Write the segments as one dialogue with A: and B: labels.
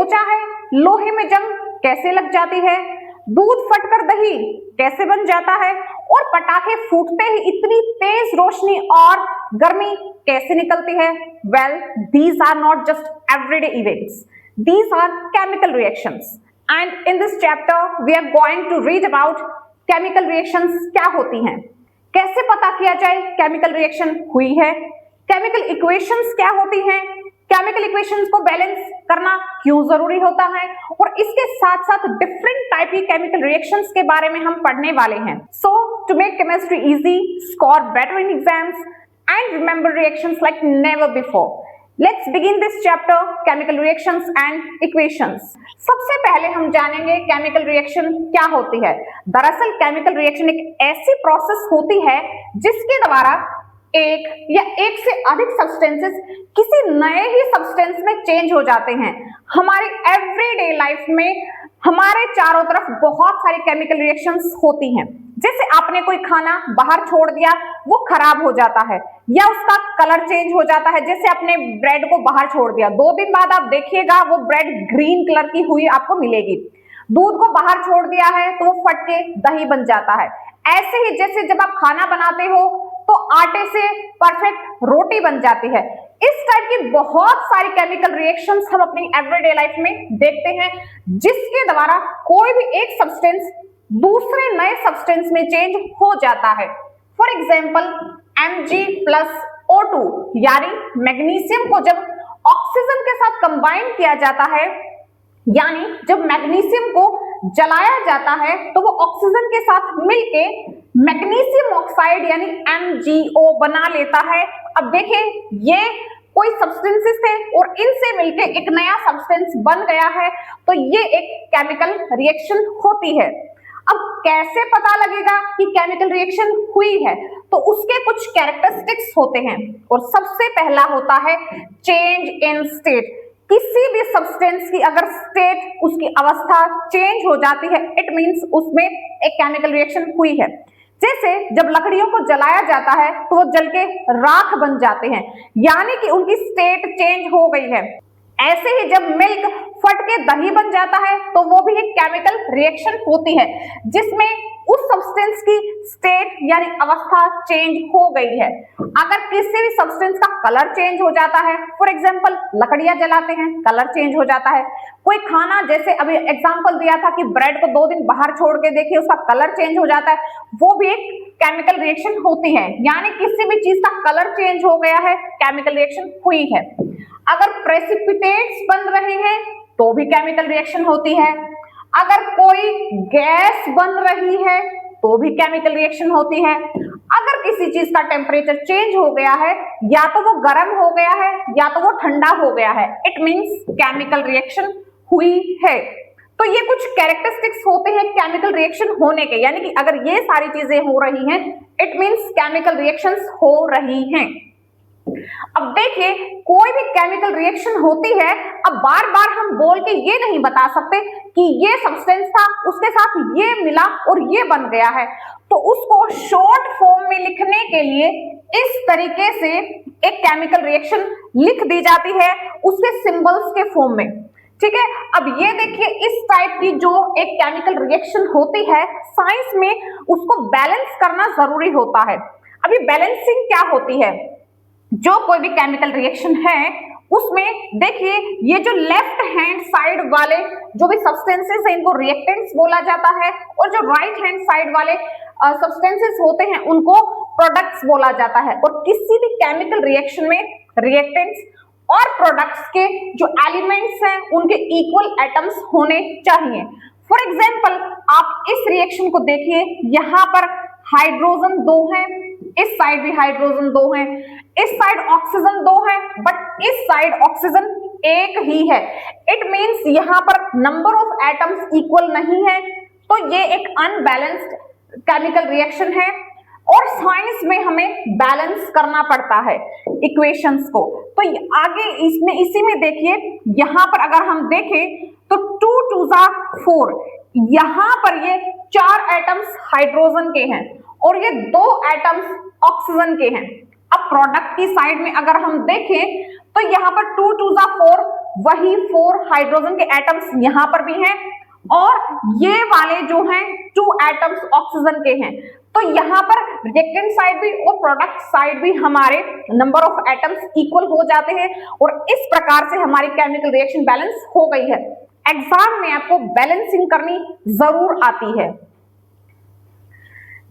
A: सोचा है लोहे में जंग कैसे लग जाती है, दूध फटकर दही कैसे बन जाता है और पटाखे फूटते ही इतनी तेज रोशनी और गर्मी कैसे निकलती है? Well, these are not just everyday events. These are chemical reactions. And in this chapter, we are going to read about chemical reactions क्या होती हैं, कैसे पता किया जाए केमिकल रिएक्शन हुई है, केमिकल इक्वेशंस क्या होती हैं, केमिकल इक्वेशंस को बैलेंस करना क्यों जरूरी होता है और इसके साथ साथ डिफरेंट टाइप की केमिकल रिएक्शंस के बारे में हम पढ़ने वाले हैं. So to make chemistry easy, score better in exams and remember reactions like never before, let's begin this chapter chemical reactions and equations. सबसे पहले हम जानेंगे केमिकल रिएक्शन क्या होती है. दरअसल केमिकल रिएक्शन एक ऐसी प्रोसेस होती है जिसके द्वारा एक या एक से अधिक सब्सटेंसेस किसी नए ही सब्सटेंस में चेंज हो जाते हैं. हमारी एवरीडे लाइफ में हमारे चारों तरफ बहुत सारी केमिकल रिएक्शंस होती हैं. जैसे आपने कोई खाना बाहर छोड़ दिया, वो खराब हो जाता है या उसका कलर चेंज हो जाता है. जैसे आपने ब्रेड को बाहर छोड़ दिया, 2 दिन बाद आप देखिएगा वो ब्रेड ग्रीन कलर की हुई आपको मिलेगी. दूध को बाहर छोड़ दिया है तो वो फट के दही बन जाता है. ऐसे ही जैसे जब आप खाना बनाते हो तो आटे से परफेक्ट रोटी बन जाती है. इस टाइप की बहुत सारी केमिकल रिएक्शंस हम अपनी एवरीडे लाइफ में देखते हैं जिसके द्वारा कोई भी एक सब्सटेंस दूसरे नए सब्सटेंस में चेंज हो जाता है. फॉर एग्जाम्पल Mg+O2 यानी मैग्नीशियम को जब ऑक्सीजन के साथ कंबाइन किया जाता है, यानी जब मैग्नीशियम को जलाया जाता है तो वो ऑक्सीजन के साथ मिलके मैग्नीशियम ऑक्साइड यानी MgO बना लेता है. अब देखिए ये कोई सब्सटेंसेस थे और इनसे मिलके एक नया सब्सटेंस बन गया है, तो ये एक केमिकल रिएक्शन होती है. अब कैसे पता लगेगा कि केमिकल रिएक्शन हुई है? तो उसके कुछ कैरेक्टरिस्टिक्स होते हैं और सबसे पहला होता है चेंज इन स्टेट. किसी भी सब्सटेंस की अगर स्टेट, उसकी अवस्था चेंज हो जाती है, इट मींस उसमें एक केमिकल रिएक्शन हुई है. जैसे जब लकड़ियों को जलाया जाता है तो वो जल के राख बन जाते हैं, यानी कि उनकी स्टेट चेंज हो गई है. ऐसे ही जब मिल्क फट के दही बन जाता है तो वो भी एक केमिकल रिएक्शन होती है जिसमें उस सब्सटेंस की स्टेट यानी अवस्था चेंज हो गई है. अगर किसी भी सब्सटेंस का कलर चेंज हो जाता है, फॉर एग्जांपल लकड़ियां जलाते हैं, कलर चेंज हो जाता है. कोई खाना, जैसे अभी एग्जांपल दिया था कि ब्रेड को 2 दिन बाहर छोड़ के देखिए उसका कलर चेंज हो जाता है, वो भी एक केमिकल रिएक्शन होती है. यानी किसी भी चीज का कलर चेंज हो गया है, केमिकल रिएक्शन हुई है. अगर प्रेसिपिटेट्स बन रहे हैं तो भी केमिकल रिएक्शन होती है. अगर कोई गैस बन रही है तो भी केमिकल रिएक्शन होती है. अगर किसी चीज का टेम्परेचर चेंज हो गया है, या तो वो गर्म हो गया है या तो वो ठंडा हो गया है, इट मींस केमिकल रिएक्शन हुई है. तो ये कुछ कैरेक्टरिस्टिक्स होते हैं केमिकल रिएक्शन होने के, यानी कि अगर ये सारी चीजें हो रही हैं, इट मींस केमिकल रिएक्शंस हो रही हैं. अब देखिए कोई भी केमिकल रिएक्शन होती है, अब बार बार हम बोल के ये नहीं बता सकते कि ये सब्सटेंस था, उसके साथ ये मिला और ये बन गया है. तो उसको शॉर्ट फॉर्म में लिखने के लिए इस तरीके से एक केमिकल रिएक्शन लिख दी जाती है उसके सिंबल्स के फॉर्म में. ठीक है, अब ये देखिए इस टाइप की जो एक केमिकल रिएक्शन होती है, साइंस में उसको बैलेंस करना जरूरी होता है. अभी बैलेंसिंग क्या होती है? जो कोई भी केमिकल रिएक्शन है उसमें देखिए ये जो लेफ्ट हैंड साइड वाले जो भी सब्सटेंसेस हैं इनको रिएक्टेंट्स बोला जाता है, और जो राइट हैंड साइड वाले सब्सटेंसेस होते हैं उनको प्रोडक्ट्स बोला जाता है. और किसी भी केमिकल रिएक्शन में रिएक्टेंट्स और प्रोडक्ट्स के जो एलिमेंट्स हैं उनके इक्वल एटम्स होने चाहिए. फॉर एग्जाम्पल आप इस रिएक्शन को देखिए, यहाँ पर हाइड्रोजन 2 है, इस साइड भी हाइड्रोजन 2 है, इस साइड ऑक्सीजन 2 है, बट इस साइड ऑक्सीजन 1 ही है. इट मींस यहाँ पर नंबर ऑफ एटम्स इक्वल नहीं है, तो ये एक अनबैलेंस्ड केमिकल रिएक्शन है. और साइंस में हमें बैलेंस करना पड़ता है इक्वेशंस को. तो आगे इसमें इसी में देखिए, यहाँ पर अगर हम देखें तो 2 2 4, यहाँ पर ये 4 एटम्स हाइड्रोजन के हैं और ये 2 एटम्स ऑक्सीजन के हैं. अब प्रोडक्ट की साइड में अगर हम देखें तो यहाँ पर 2 2 4 वही 4 हाइड्रोजन के एटम्स यहां पर भी हैं और ये वाले जो हैं 2 एटम्स ऑक्सीजन के हैं। तो यहाँ पर रिएक्टेंट साइड भी और प्रोडक्ट साइड भी हमारे नंबर ऑफ एटम्स इक्वल हो जाते हैं और इस प्रकार से हमारी केमिकल रिएक्शन बैलेंस हो गई है। एग्जाम में आपको बैलेंसिंग करनी जरूर आती है।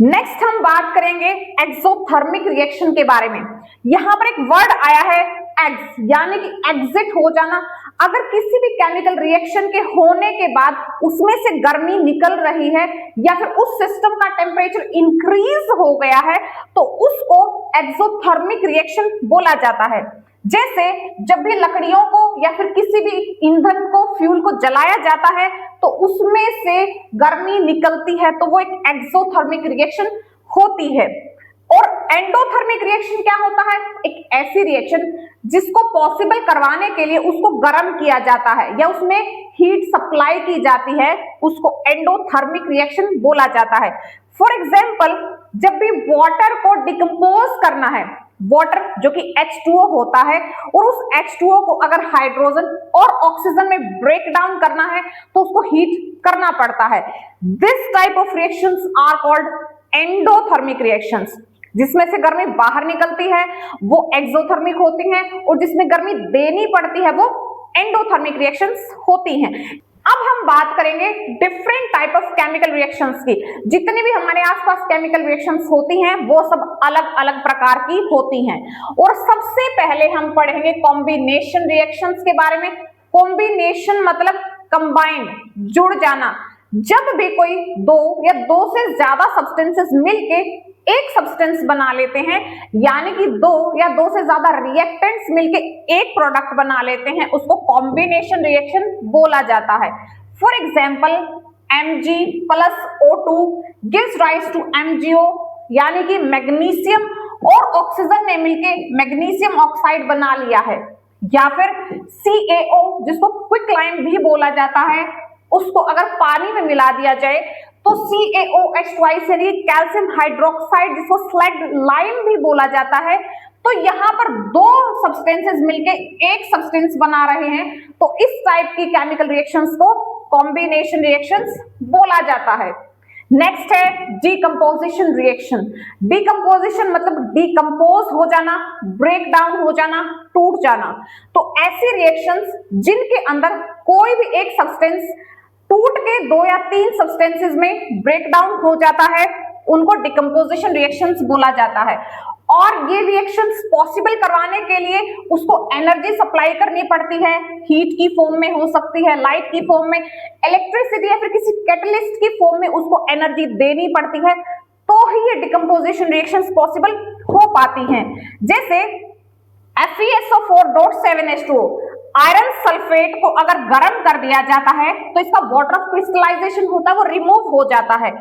A: नेक्स्ट हम बात करेंगे एक्सोथर्मिक रिएक्शन के बारे में। यहां पर एक वर्ड आया है एक्स, यानी कि एग्जिट हो जाना। अगर किसी भी केमिकल रिएक्शन के होने के बाद उसमें से गर्मी निकल रही है या फिर उस सिस्टम का टेम्परेचर इंक्रीज हो गया है तो उसको एक्सोथर्मिक रिएक्शन बोला जाता है। जैसे जब भी लकड़ियों को या फिर किसी भी ईंधन को, फ्यूल को जलाया जाता है तो उसमें से गर्मी निकलती है, तो वो एक एक्सोथर्मिक रिएक्शन होती है। और एंडोथर्मिक रिएक्शन क्या होता है? एक ऐसी रिएक्शन जिसको पॉसिबल करवाने के लिए उसको गर्म किया जाता है या उसमें हीट सप्लाई की जाती है, उसको एंडोथर्मिक रिएक्शन बोला जाता है। फॉर एग्जाम्पल, जब भी वाटर को डिकम्पोज करना है, वाटर जो कि H2O होता है और उस H2O को अगर हाइड्रोजन और ऑक्सीजन में ब्रेक डाउन करना है तो उसको हीट करना पड़ता है। This type of reactions are called endothermic reactions. जिसमें से गर्मी बाहर निकलती है वो एक्सोथर्मिक होती हैं और जिसमें गर्मी देनी पड़ती है वो एंडोथर्मिक रिएक्शंस होती हैं। अब हम बात करेंगे different type of chemical reactions की। जितनी भी हमारे आसपास केमिकल रिएक्शंस होती हैं वो सब अलग अलग प्रकार की होती हैं और सबसे पहले हम पढ़ेंगे कॉम्बिनेशन रिएक्शंस के बारे में। कॉम्बिनेशन मतलब कंबाइन, जुड़ जाना। जब भी कोई दो या दो से ज्यादा सब्सटेंसेस मिलके एक सब्सटेंस बना लेते हैं, यानी कि दो या दो से ज्यादा रिएक्टेंट्स मिलके एक प्रोडक्ट बना लेते हैं, उसको कॉम्बिनेशन रिएक्शन बोला जाता है। For example, Mg plus O2 gives rise to MgO, यानी कि मैग्नीशियम और ऑक्सीजन ने मिलके मैग्नीशियम ऑक्साइड बना लिया है। या फिर CaO जिसको क्विकलाइम भी बोला जाता है, उसको अगर पानी में मिला दिया जाए तो CaOH यानी कैल्शियम हाइड्रोक्साइड जिसको स्लैग्ड लाइम भी बोला जाता है। तो यहाँ पर दो सब्सटेंसेस मिलके एक सब्सटेंस बना रहे हैं, तो इस टाइप की केमिकल रिएक्शंस को कॉम्बिनेशन रिएक्शंस बोला जाता है। नेक्स्ट है डीकंपोजिशन रिएक्शन। डीकंपोजिशन मतलब डीकंपोज हो जाना, ब्रेक डाउन हो जाना, टूट जाना। तो ऐसी रिएक्शंस जिनके अंदर कोई भी एक सब्सटेंस टूट के 2 या 3 सब्सटेंसेस में ब्रेक डाउन हो जाता है, उनको डिकम्पोजिशन रिएक्शंस बोला जाता है। और ये रिएक्शंस पॉसिबल करवाने के लिए उसको एनर्जी सप्लाई करनी पड़ती है, हीट की फॉर्म में हो सकती है, लाइट की फॉर्म में, इलेक्ट्रिसिटी या फिर किसी कैटलिस्ट की फॉर्म में उसको एनर्जी देनी पड़ती है, तो ही ये डिकम्पोजिशन रिएक्शंस पॉसिबल हो पाती हैं। जैसे FeSO4.7H2O, आयरन सल्फेट को अगर गर्म कर दिया जाता है तो इसका वाटर ऑफ क्रिस्टलाइजेशन होता है वो रिमूव हो जाता है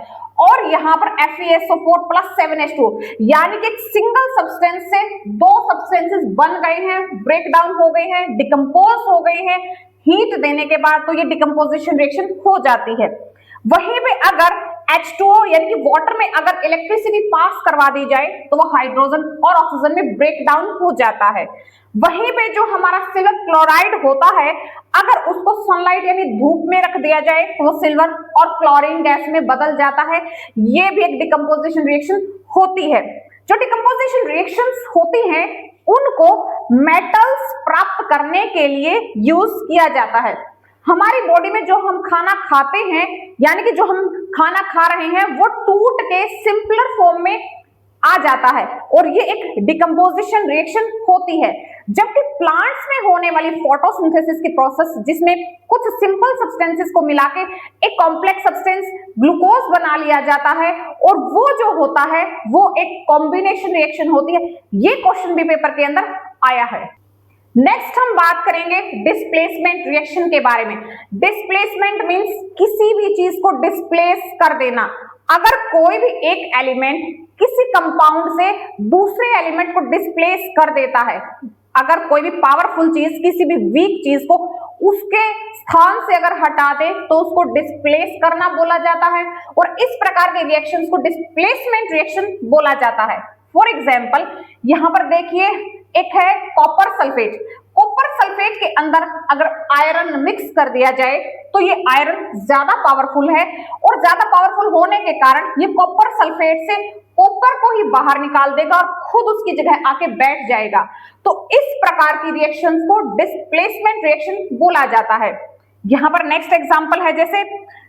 A: और यहाँ पर FeSO4+7H2O यानी कि एक सिंगल सब्सटेंस से दो सब्सटेंसेस बन गए हैं, ब्रेक डाउन हो गए हैं, डिकम्पोज हो गए हैं हीट देने के बाद, तो ये डिकम्पोजिशन रिएक्शन हो जाती है। वहीं पे अगर H2O यानी कि वाटर में अगर इलेक्ट्रिसिटी पास करवा दी जाए तो वो हाइड्रोजन और ऑक्सीजन में ब्रेक डाउन हो जाता है। वहीं पे जो हमारा सिल्वर क्लोराइड होता है, अगर उसको सनलाइट यानी धूप में रख दिया जाए तो वो सिल्वर और क्लोरीन गैस में बदल जाता है। ये भी एक डिकम्पोजिशन रिएक्शन होती है। जो डिकम्पोजिशन रिएक्शंस होती हैं उनको मेटल्स प्राप्त करने के लिए यूज किया जाता है। हमारी बॉडी में जो हम खाना खाते हैं यानी कि जो हम खाना खा रहे हैं वो टूट के सिंपलर फॉर्म में आ जाता है और ये एक डिकम्पोजिशन रिएक्शन होती है। जबकि प्लांट्स में होने वाली फोटोसिंथेसिस की प्रोसेस जिसमें कुछ सिंपल सब्सटेंसेस को मिला के एक कॉम्प्लेक्स सब्सटेंस ग्लूकोज बना लिया जाता है और वो जो होता है वो एक कॉम्बिनेशन रिएक्शन होती है। ये क्वेश्चन भी पेपर के अंदर आया है। नेक्स्ट हम बात करेंगे डिस्प्लेसमेंट रिएक्शन के बारे में। डिस्प्लेसमेंट मींस किसी भी चीज को डिस्प्लेस कर देना। अगर कोई भी एक एलिमेंट किसी कंपाउंड से दूसरे एलिमेंट को डिस्प्लेस कर देता है, अगर कोई भी पावरफुल चीज किसी भी वीक चीज को उसके स्थान से अगर हटा दे तो उसको डिस्प्लेस करना बोला जाता है और इस प्रकार के रिएक्शंस को डिस्प्लेसमेंट रिएक्शन बोला जाता है। फॉर एग्जाम्पल, यहां पर देखिए एक है कॉपर सल्फेट। कॉपर सल्फेट के अंदर अगर आयरन मिक्स कर दिया जाए तो ये आयरन ज्यादा पावरफुल है और ज्यादा पावरफुल होने के कारण ये कॉपर सल्फेट से कॉपर को ही बाहर निकाल देगा और खुद उसकी जगह आके बैठ जाएगा। तो इस प्रकार की रिएक्शंस को डिस्प्लेसमेंट रिएक्शन बोला जाता है। यहां पर नेक्स्ट एग्जांपल है जैसे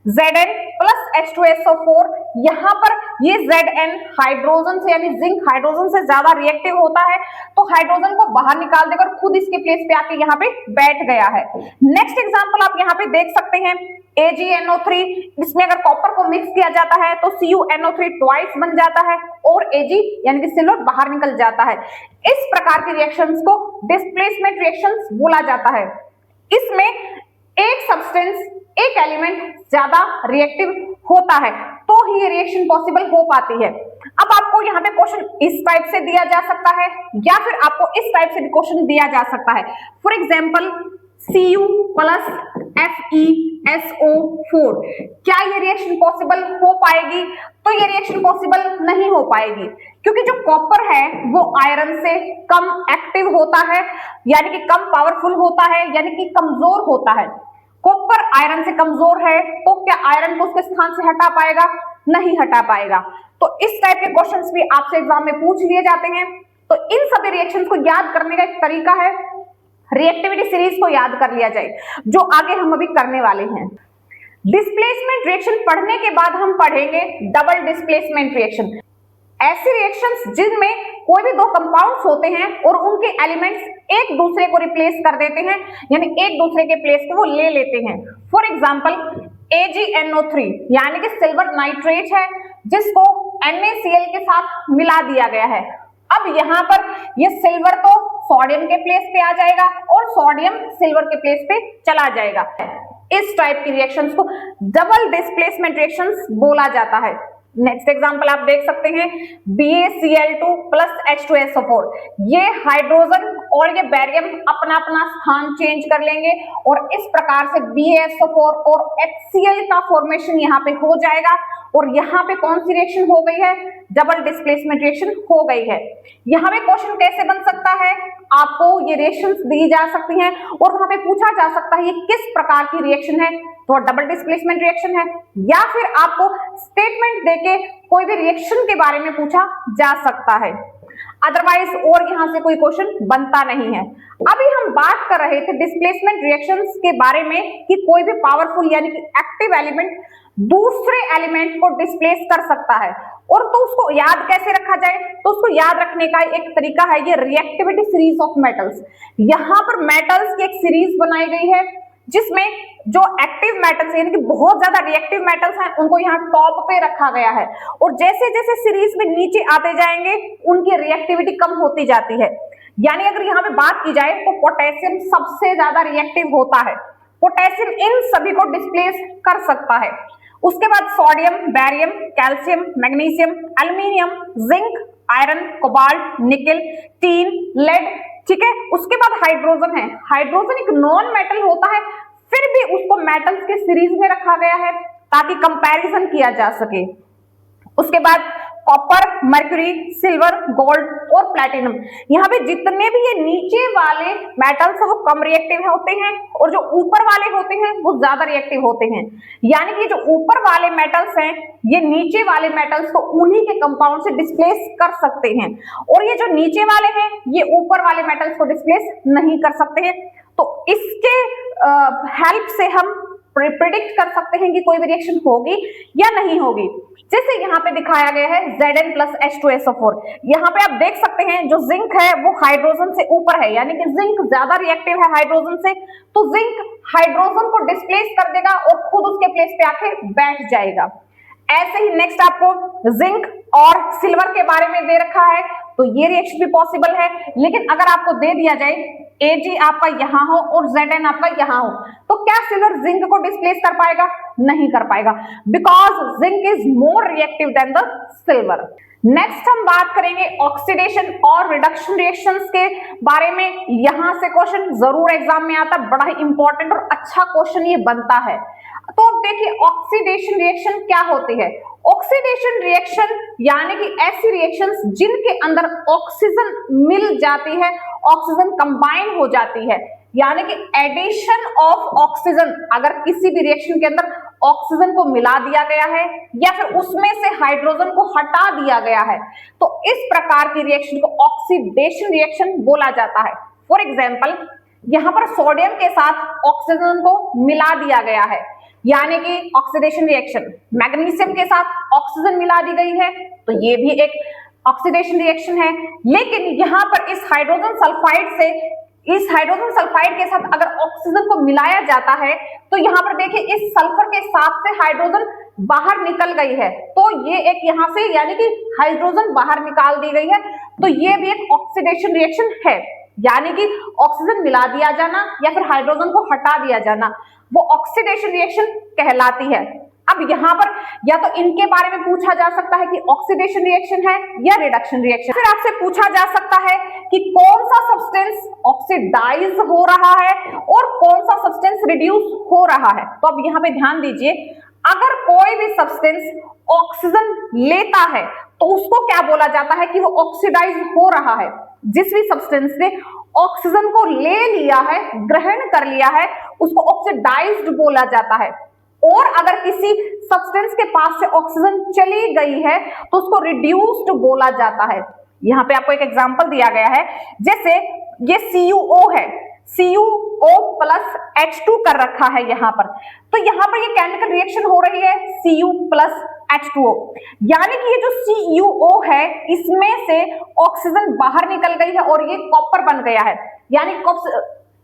A: Zn प्लस H2SO4, यहां पर ये Zn हाइड्रोजन से यानी जिंक हाइड्रोजन से ज्यादा रिएक्टिव होता है तो हाइड्रोजन को बाहर निकाल देगा और खुद इसके प्लेस पे आके यहाँ पे बैठ गया है। नेक्स्ट एग्जांपल आप यहाँ पे देख सकते हैं AgNO3, इसमें अगर कॉपर को मिक्स किया जाता है तो CuNO3 ट्वाइस बन जाता है और Ag यानी कि सिल्वर बाहर निकल जाता है। इस प्रकार की रिएक्शंस को डिस्प्लेसमेंट रिएक्शंस बोला जाता है। इसमें एक सब्सटेंस एक एलिमेंट ज्यादा रिएक्टिव होता है तो ही ये रिएक्शन पॉसिबल हो पाती है। अब आपको यहाँ पे क्वेश्चन इस टाइप से दिया जा सकता है या फिर आपको इस टाइप से भी क्वेश्चन दिया जा सकता है। For example Cu plus FeSO4, क्या ये रिएक्शन पॉसिबल हो पाएगी? तो ये रिएक्शन पॉसिबल नहीं हो पाएगी क्योंकि जो कॉपर है वो आयरन से कम एक्टिव होता है यानी कि कम पावरफुल होता है यानी कि कमजोर होता है। कॉपर आयरन से कमजोर है तो क्या आयरन को उसके स्थान से हटा पाएगा? नहीं हटा पाएगा। तो इस टाइप के क्वेश्चंस भी आपसे एग्जाम में पूछ लिए जाते हैं। तो इन सभी रिएक्शंस को याद करने का एक तरीका है रिएक्टिविटी सीरीज को याद कर लिया जाए जो आगे हम अभी करने वाले हैं। डिस्प्लेसमेंट रिएक्शन पढ़ने के बाद हम पढ़ेंगे डबल डिस्प्लेसमेंट रिएक्शन। ऐसी रिएक्शंस जिनमें कोई भी दो कंपाउंड्स होते हैं और उनके एलिमेंट्स एक दूसरे को रिप्लेस कर देते हैं यानी एक दूसरे के प्लेस को वो ले लेते हैं। फॉर एग्जांपल AgNO3 यानी कि सिल्वर नाइट्रेट है जिसको NaCl के साथ मिला दिया गया है। अब यहाँ पर ये सिल्वर तो सोडियम के प्लेस पे आ जाएगा और सोडियम सिल्वर के प्लेस पे चला जाएगा। इस टाइप की रिएक्शंस को डबल डिस्प्लेसमेंट रिएक्शंस बोला जाता है। नेक्स्ट एग्जांपल आप देख सकते हैं BaCl2 प्लस H2SO4, ये हाइड्रोजन और ये बैरियम अपना अपना स्थान चेंज कर लेंगे और इस प्रकार से BaSO4 और HCl का फॉर्मेशन यहाँ पे हो जाएगा और यहाँ पे कौन सी रिएक्शन हो गई है? डबल डिस्प्लेसमेंट रिएक्शन हो गई है। यहाँ पे क्वेश्चन कैसे बन सकता है? आपको ये रिएक्शंस दी जा सकती हैं और वहां पे पूछा जा सकता है ये किस प्रकार की रिएक्शन है, तो डबल डिस्प्लेसमेंट रिएक्शन है, या फिर आपको स्टेटमेंट देके कोई भी रिएक्शन के बारे में पूछा जा सकता है। अदरवाइज और यहां से कोई क्वेश्चन बनता नहीं है। अभी हम बात कर रहे थे डिस्प्लेसमेंट रिएक्शंस के बारे में कि कोई भी पावरफुल यानी कि एक्टिव एलिमेंट दूसरे एलिमेंट को डिस्प्लेस कर सकता है और तो उसको याद कैसे रखा जाए? तो उसको याद रखने का एक तरीका है ये रिएक्टिविटी सीरीज ऑफ मेटल्स। यहाँ पर मेटल्स की एक सीरीज बनाई गई है जिसमें जो एक्टिव मेटल्स यानी कि बहुत ज्यादा रिएक्टिव मेटल्स हैं उनको यहाँ टॉप पे रखा गया है और जैसे जैसे सीरीज में नीचे आते जाएंगे उनकी रिएक्टिविटी कम होती जाती है। यानी अगर यहाँ पे बात की जाए तो पोटेशियम सबसे ज्यादा रिएक्टिव होता है, पोटेशियम इन सभी को डिस्प्लेस कर सकता है। उसके बाद sodium, barium, calcium, magnesium, aluminium, zinc, iron, cobalt, nickel, tin, lead, ठीक है। उसके बाद हाइड्रोजन है। हाइड्रोजन एक नॉन मेटल होता है फिर भी उसको मेटल्स के सीरीज में रखा गया है ताकि कंपैरिजन किया जा सके। उसके बाद कॉपर, मर्क्यूरी, सिल्वर, गोल्ड और प्लैटिनम, यहाँ पे जितने भी ये नीचे वाले मेटल्स है वो कम रिएक्टिव होते हैं और जो ऊपर वाले होते हैं वो ज्यादा रिएक्टिव होते हैं। यानी कि जो ऊपर वाले मेटल्स हैं ये नीचे वाले मेटल्स को उन्हीं के कंपाउंड से डिस्प्लेस कर सकते हैं और ये जो नीचे वाले हैं ये ऊपर वाले मेटल्स को डिस्प्लेस नहीं कर सकते हैं। तो इसके हेल्प से हम प्रिडिक्ट कर सकते हैं कि कोई भी रिएक्शन होगी या नहीं होगी। जैसे यहाँ पे दिखाया गया है Zn प्लस H2SO4, यहाँ पे आप देख सकते हैं जो जिंक है वो हाइड्रोजन से ऊपर है यानी कि जिंक ज्यादा रिएक्टिव है हाइड्रोजन से, तो जिंक हाइड्रोजन को डिस्प्लेस कर देगा और खुद उसके प्लेस पे आके बैठ जाएगा। ऐसे ही नेक्स्ट आपको जिंक और सिल्वर के बारे में दे रखा है तो ये रिएक्शन भी पॉसिबल है। लेकिन अगर आपको दे दिया जाए Ag आपका यहाँ हो और Zn आपका यहाँ हो तो क्या सिल्वर जिंक को डिस्प्लेस कर पाएगा? नहीं कर पाएगा, because zinc is more reactive than the silver. Next हम बात करेंगे ऑक्सीडेशन और रिडक्शन रिएक्शंस के बारे में। यहां से क्वेश्चन जरूर एग्जाम में आता है, बड़ा ही इंपॉर्टेंट और अच्छा क्वेश्चन ये बनता है। तो देखिए ऑक्सीडेशन रिएक्शन क्या होती है। ऑक्सीडेशन रिएक्शन यानी कि ऐसी रिएक्शंस जिनके अंदर ऑक्सीजन मिल जाती है ऑक्सीजन कंबाइन हो जाती है, यानी कि एडिशन ऑफ ऑक्सीजन, अगर किसी भी रिएक्शन के अंदर ऑक्सीजन को मिला दिया गया है या फिर उसमें से हाइड्रोजन को हटा दिया गया है, तो इस प्रकार की रिएक्शन को ऑक्सीडेशन रिएक्शन बोला जाता है। फॉर एग्जाम्पल, यहां पर सोडियम के साथ ऑक्सीजन को मिला दिया गया है, यानी कि ऑक्सीडेशन रिएक्शन। मैग्नीशियम के साथ ऑक्सीजन मिला दी गई है, तो ये भी एक ऑक्सीडेशन रिएक्शन है। लेकिन यहां पर इस हाइड्रोजन सल्फाइड के साथ अगर ऑक्सीजन को मिलाया जाता है, तो यहां पर देखिए इस सल्फर के साथ से हाइड्रोजन बाहर निकल गई है, तो ये एक यहां से यानी कि हाइड्रोजन बाहर निकाल दी गई है, तो ये भी एक ऑक्सीडेशन रिएक्शन है, यानी कि ऑक्सीजन मिला दिया जाना या फिर हाइड्रोजन को हटा दिया जाना, वो ऑक्सीडेशन रिएक्शन कहलाती है। अब यहाँ पर या तो इनके बारे में पूछा जा सकता है कि ऑक्सीडेशन रिएक्शन है या रिडक्शन रिएक्शन। फिर आपसे पूछा जा सकता है कि कौन सा सब्सटेंस ऑक्सीडाइज हो रहा है और कौन सा सब्सटेंस रिड्यूस हो रहा है। तो अब यहाँ पे ध्यान दीजिए, अगर कोई भी सब्सटेंस ऑक्सीजन लेता है तो उसको क्या बोला जाता है कि वो ऑक्सीडाइज हो रहा है। जिस भी सब्सटेंस ने ऑक्सीजन को ले लिया है, ग्रहण कर लिया है, उसको ऑक्सीडाइज्ड बोला जाता है। और अगर किसी सब्सटेंस के पास से ऑक्सीजन चली गई है तो उसको रिड्यूस्ड बोला जाता है। यहाँ पे आपको एक एग्जांपल दिया गया है, जैसे ये CuO है, CuO प्लस H2 कर रखा है यहाँ पर, तो यहाँ पर ये केमिकल रिएक्शन हो रही है Cu प्लस H2O, यानी कि ये जो CuO है इसमें से ऑक्सीजन बाहर निकल गई है और ये कॉपर बन गया है,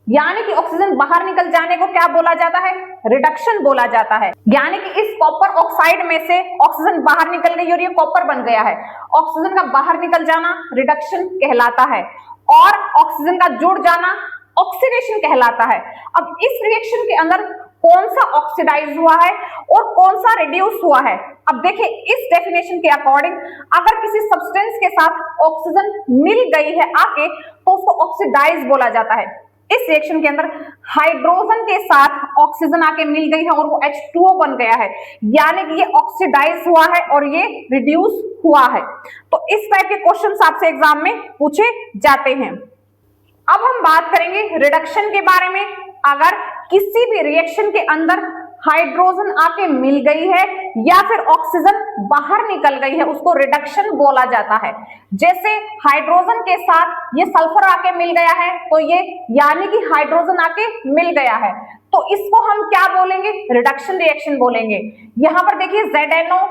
A: यानी कि ऑक्सीजन बाहर निकल जाने को क्या बोला जाता है, रिडक्शन बोला जाता है। यानी कि इस कॉपर ऑक्साइड में से ऑक्सीजन बाहर निकल गई और ये कॉपर बन गया है, ऑक्सीजन का बाहर निकल जाना रिडक्शन कहलाता है और ऑक्सीजन का जुड़ जाना ऑक्सीडेशन कहलाता है। अब इस रिएक्शन के अंदर कौन सा ऑक्सीडाइज हुआ है और कौन सा रिड्यूस हुआ है। अब देखिए, इस डेफिनेशन के अकॉर्डिंग अगर किसी सब्सटेंस के साथ ऑक्सीजन मिल गई है आके, तो उसको ऑक्सीडाइज बोला जाता है। इस रिएक्शन के अंदर हाइड्रोजन के साथ ऑक्सीजन आके मिल गई है और वो H2O बन गया है, यानी कि ये ऑक्सीडाइज हुआ है और ये रिड्यूस हुआ है। तो इस टाइप के क्वेश्चंस आपसे एग्जाम में पूछे जाते हैं। अब हम बात करेंगे रिडक्शन के बारे में। अगर किसी भी रिएक्शन के अंदर हाइड्रोजन आके मिल गई है या फिर ऑक्सीजन बाहर निकल गई है, उसको रिडक्शन बोला जाता है। जैसे हाइड्रोजन के साथ ये सल्फर आके मिल गया है, तो ये यानी कि हाइड्रोजन आके मिल गया है, तो इसको हम क्या बोलेंगे, रिडक्शन रिएक्शन बोलेंगे। यहां पर देखिए ZNO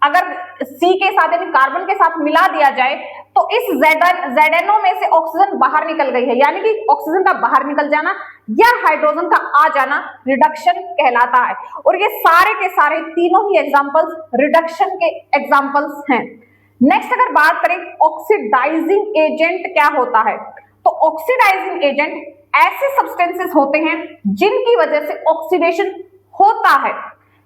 A: अगर C के साथ यानी कार्बन के साथ मिला दिया जाए, तो इस ZNO में से ऑक्सीजन बाहर निकल गई है, यानी कि ऑक्सीजन का बाहर निकल जाना या हाइड्रोजन का आ जाना रिडक्शन कहलाता है। और ये सारे के सारे तीनों ही एग्जांपल्स रिडक्शन के एग्जांपल्स हैं। नेक्स्ट अगर बात करें ऑक्सीडाइजिंग एजेंट क्या होता है, तो ऑक्सीडाइजिंग एजेंट ऐसे सब्सटेंसेस होते हैं जिनकी वजह से ऑक्सीडेशन होता है,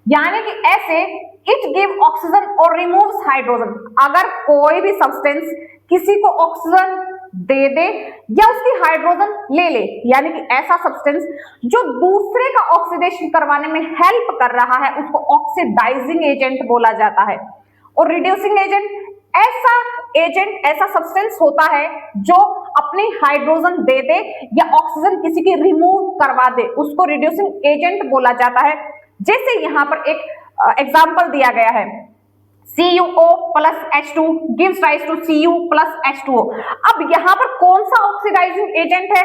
A: यानी कि ऐसे इट गिव ऑक्सीजन और रिमूव्स हाइड्रोजन। अगर कोई भी सब्सटेंस किसी को ऑक्सीजन दे दे या उसकी हाइड्रोजन ले ले, यानी कि ऐसा सब्सटेंस जो दूसरे का ऑक्सीडेशन करवाने में हेल्प कर रहा है, उसको ऑक्सीडाइजिंग एजेंट बोला जाता है। और रिड्यूसिंग एजेंट ऐसा सब्सटेंस होता है जो अपनी हाइड्रोजन दे दे या ऑक्सीजन किसी की रिमूव करवा दे, उसको रिड्यूसिंग एजेंट बोला जाता है। जैसे यहां पर एक एग्जाम्पल दिया गया है, CuO plus H2 gives rise to Cu plus H2O। अब यहाँ पर कौन सा ऑक्सीडाइजिंग एजेंट है,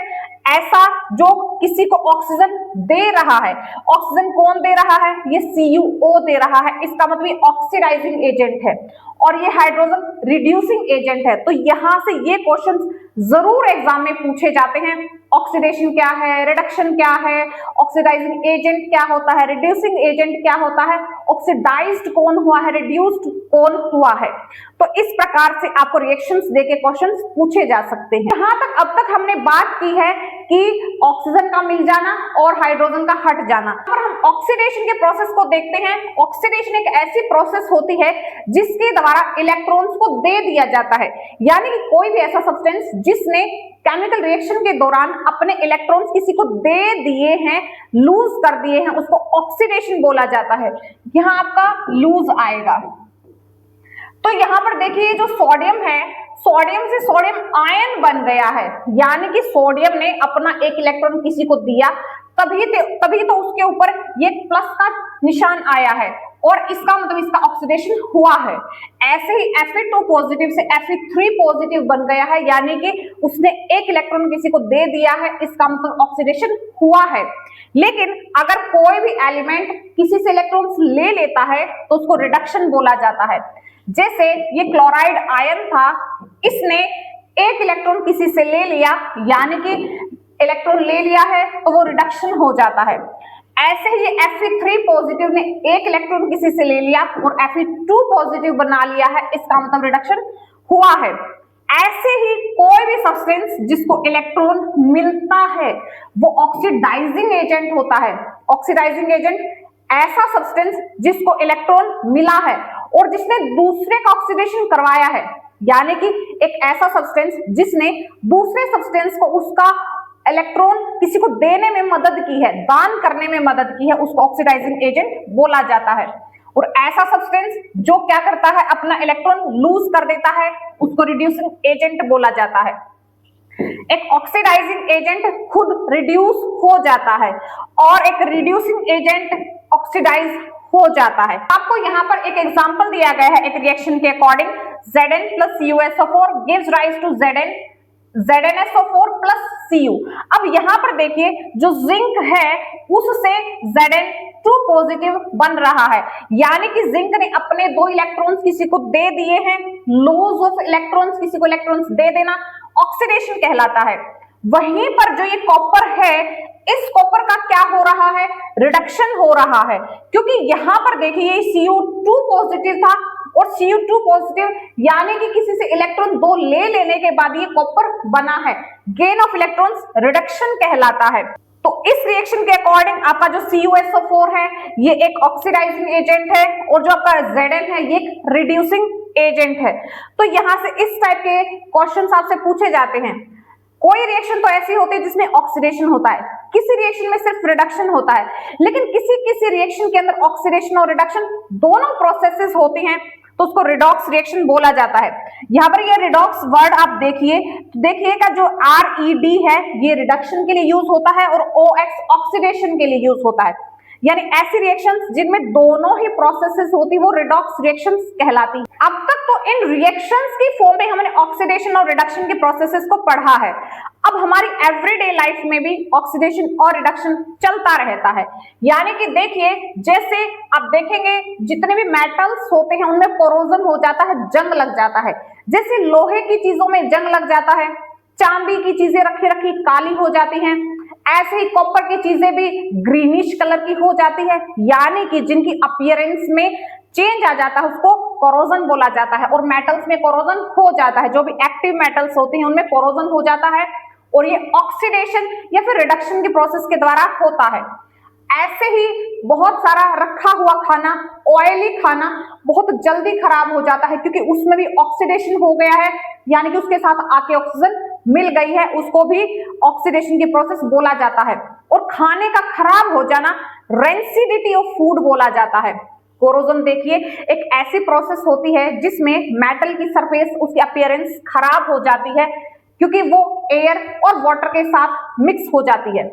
A: ऐसा जो किसी को ऑक्सीजन दे रहा है। ऑक्सीजन कौन दे रहा है, ये CuO दे रहा है, इसका मतलब ये ऑक्सीडाइजिंग एजेंट है और ये हाइड्रोजन रिड्यूसिंग एजेंट है। तो यहां से ये क्वेश्चन जरूर एग्जाम में पूछे जाते हैं, ऑक्सीडेशन क्या है, रिडक्शन क्या है, ऑक्सीडाइजिंग एजेंट क्या होता है, रिड्यूसिंग एजेंट क्या होता है, ऑक्सीडाइज्ड कौन हुआ है, रिड्यूस्ड कौन हुआ है। तो इस प्रकार से आपको रिएक्शंस देके क्वेश्चंस पूछे जा सकते हैं। यहां तक अब तक हमने बात की है कि ऑक्सीजन का मिल जाना और हाइड्रोजन का हट जाना। और हम ऑक्सीडेशन के प्रोसेस को देखते हैं। ऑक्सीडेशन एक ऐसी प्रोसेस होती है जिसके द्वारा इलेक्ट्रॉन्स को दे दिया जाता है, यानी कि कोई भी ऐसा सब्सटेंस जिसने केमिकल रिएक्शन के दौरान अपने इलेक्ट्रॉन्स किसी को दे दिए हैं, लूज कर दिए हैं, उसको ऑक्सीडेशन बोला जाता है। यहां आपका लूज आएगा। तो यहां पर देखिए जो सोडियम है, सोडियम से सोडियम आयन बन गया है, यानी कि सोडियम ने अपना एक इलेक्ट्रॉन किसी को दिया, तभी तो उसके ऊपर ये प्लस का निशान आया है और इसका मतलब इसका ऑक्सीडेशन हुआ है। ऐसे ही Fe2 पॉजिटिव से Fe3 पॉजिटिव बन गया है, यानी कि उसने एक इलेक्ट्रॉन किसी को दे दिया है, इसका मतलब ऑक्सीडेशन हुआ है। लेकिन अगर कोई भी एलिमेंट किसी से इलेक्ट्रॉन्स ले लेता है तो उसको रिडक्शन बोला जाता है। जैसे ये क्लोराइड आयन था, इसने एक इलेक्ट्रॉन किसी से ले लिया, यानी कि इलेक्ट्रॉन ले लिया है तो वो रिडक्शन हो जाता है। ऐसे ही Fe3 पॉजिटिव ने एक इलेक्ट्रॉन किसी से ले लिया और Fe2 पॉजिटिव बना लिया है, इसका मतलब रिडक्शन हुआ है। ऐसे ही कोई भी सब्सटेंस जिसको इलेक्ट्रॉन मिलता है वो ऑक्सीडाइजिंग एजेंट होता है। ऑक्सीडाइजिंग एजेंट ऐसा सब्सटेंस जिसको इलेक्ट्रॉन मिला है और जिसने दूसरे का ऑक्सीडेशन करवाया है, यानी कि एक ऐसा सब्सटेंस जिसने दूसरे सब्सटेंस को उसका इलेक्ट्रॉन किसी को देने में मदद की है, दान करने में मदद की है, उसको ऑक्सीडाइजिंग एजेंट बोला जाता है। और ऐसा सब्सटेंस जो क्या करता है, अपना इलेक्ट्रॉन लूज कर देता है, उसको रिड्यूसिंग एजेंट बोला जाता है। एक ऑक्सीडाइजिंग एजेंट खुद रिड्यूस हो जाता है और एक रिड्यूसिंग एजेंट ऑक्सीडाइज हो जाता है। आपको यहाँ पर एक एग्जांपल दिया गया है एक रिएक्शन के according, Zn plus CuSO4 gives rise to ZnSO4 plus Cu। अब यहाँ पर देखिए जो जिंक है उससे Zn2 पॉजिटिव बन रहा है, यानी कि जिंक ने अपने दो इलेक्ट्रॉन्स किसी को दे दिए हैं। लॉस ऑफ इलेक्ट्रॉन्स, किसी को इलेक्ट्रॉन्स दे देना ऑक्सीडेशन कहलाता है। वहीं पर जो ये कॉपर है, इस कॉपर का क्या हो रहा है, रिडक्शन हो रहा है, क्योंकि यहाँ पर देखिए Cu2 पॉजिटिव था और Cu2 पॉजिटिव यानी कि किसी से इलेक्ट्रॉन दो ले लेने के बाद ये कॉपर बना है। गेन ऑफ इलेक्ट्रॉन्स रिडक्शन कहलाता है। तो इस रिएक्शन के अकॉर्डिंग आपका जो CuSO4 है ये एक ऑक्सीडाइजिंग एजेंट है और जो आपका Zn है ये एक रिड्यूसिंग एजेंट है। तो यहाँ से इस टाइप के क्वेश्चंस आपसे पूछे जाते हैं। कोई रिएक्शन तो ऐसी होती है जिसमें ऑक्सीडेशन होता है, किसी रिएक्शन में सिर्फ रिडक्शन होता है, लेकिन किसी किसी रिएक्शन के अंदर ऑक्सीडेशन और रिडक्शन दोनों प्रोसेसेस होती हैं, तो उसको रिडॉक्स रिएक्शन बोला जाता है। यहाँ पर ये रिडॉक्स वर्ड आप देखिए, तो देखिएगा जो RED है ये रिडक्शन के लिए यूज होता है और OX ऑक्सीडेशन के लिए यूज होता है। यानी ऐसी रिएक्शंस जिनमें दोनों ही प्रोसेसेस होती वो रिडॉक्स रिएक्शंस कहलाती है। अब तक तो इन रिएक्शंस की फॉर्म में हमने ऑक्सीडेशन और रिडक्शन के प्रोसेसेस को पढ़ा है। अब हमारी एवरीडे लाइफ में भी ऑक्सीडेशन और रिडक्शन चलता रहता है। यानी कि देखिए, जैसे आप देखेंगे जितने भी मेटल्स होते हैं उनमें कोरोजन हो जाता है, जंग लग जाता है। जैसे लोहे की चीजों में जंग लग जाता है, चांदी की चीजें रखी रखी काली हो जाती हैं, ऐसे ही कॉपर की चीजें भी ग्रीनिश कलर की हो जाती है, यानी कि जिनकी अपीयरेंस में चेंज आ जाता है उसको कोरोजन बोला जाता है। और मेटल्स में कोरोजन हो जाता है, जो भी एक्टिव मेटल्स होते हैं उनमें कोरोजन हो जाता है और ये ऑक्सीडेशन या फिर रिडक्शन के प्रोसेस के द्वारा होता है। ऐसे ही बहुत सारा रखा हुआ खाना, ऑयली खाना बहुत जल्दी खराब हो जाता है क्योंकि उसमें भी ऑक्सीडेशन हो गया है, यानी कि उसके साथ आके ऑक्सीजन मिल गई है, उसको भी ऑक्सीडेशन की प्रोसेस बोला जाता है। और खाने का खराब हो जाना रेंसिडिटी ऑफ फूड बोला जाता है। कोरोजन देखिए एक ऐसी प्रोसेस होती है जिसमें मेटल की सरफेस, उसकी अपीयरेंस खराब हो जाती है क्योंकि वो एयर और वाटर के साथ मिक्स हो जाती है।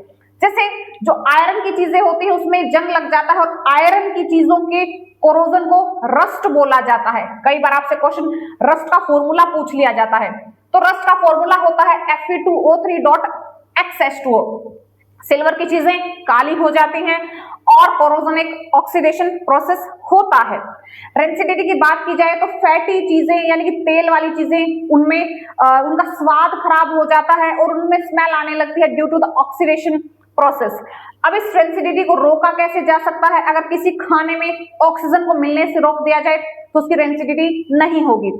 A: जैसे जो आयरन की चीजें होती है उसमें जंग लग जाता है और आयरन की चीजों के कोरोजन को रस्ट बोला जाता है। कई बार आपसे क्वेश्चन रस्ट का फॉर्मूला पूछ लिया जाता है, तो रस्ट का फॉर्मूला होता है Fe2O3.XH2O। सिल्वर की चीजें काली हो जाती हैं और कोरोजन एक ऑक्सीडेशन प्रोसेस होता है। रेंसिडिटी की बात की जाए तो फैटी चीजें यानी कि तेल वाली चीजें, उनमें उनका स्वाद खराब हो जाता है और उनमें स्मेल आने लगती है due to the oxidation process. अब इस रेंसिडिटी को रोका कैसे जा सकता है? अगर किसी खाने में ऑक्सीजन को मिलने से रोक दिया जाए तो उसकी रेंसिडिटी नहीं होगी।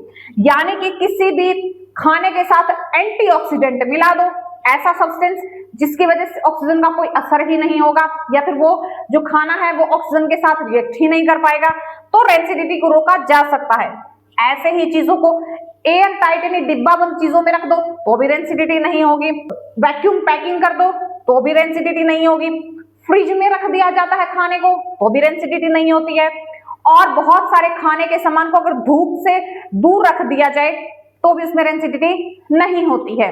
A: यानी कि किसी भी खाने के साथ एंटीऑक्सीडेंट मिला दो, ऐसा सब्सटेंस जिसकी वजह से ऑक्सीजन का कोई असर ही नहीं होगा या फिर वो जो खाना है वो ऑक्सीजन के साथ रिएक्ट ही नहीं कर पाएगा, तो रेंसिडिटी को रोका जा सकता है। ऐसे ही चीजों को एयर टाइट यानी डिब्बा बंद चीजों में रख दो तो भी रेंसिडिटी नहीं होगी, वैक्यूम पैकिंग कर दो तो भी रेंसिडिटी नहीं होगी, फ्रिज में रख दिया जाता है खाने को तो भी रेंसिडिटी नहीं होती है। और बहुत सारे खाने के सामान को अगर धूप से दूर रख दिया जाए तो भी उसमें रेंसिडिटी नहीं होती है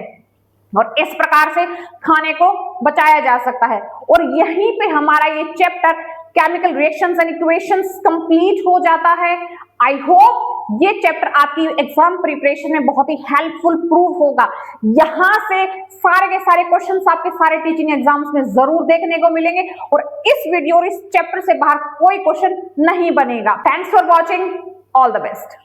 A: और इस प्रकार से खाने को बचाया जा सकता है। और यहीं पे हमारा ये chapter chemical reactions and equations complete हो जाता है। आई होप ये चैप्टर आपकी एग्जाम प्रिपरेशन में बहुत ही हेल्पफुल प्रूव होगा। यहां से सारे के सारे क्वेश्चंस आपके सारे टीचिंग एग्जाम्स में जरूर देखने को मिलेंगे और इस वीडियो और इस चैप्टर से बाहर कोई क्वेश्चन नहीं बनेगा। Thanks for watching, all the best.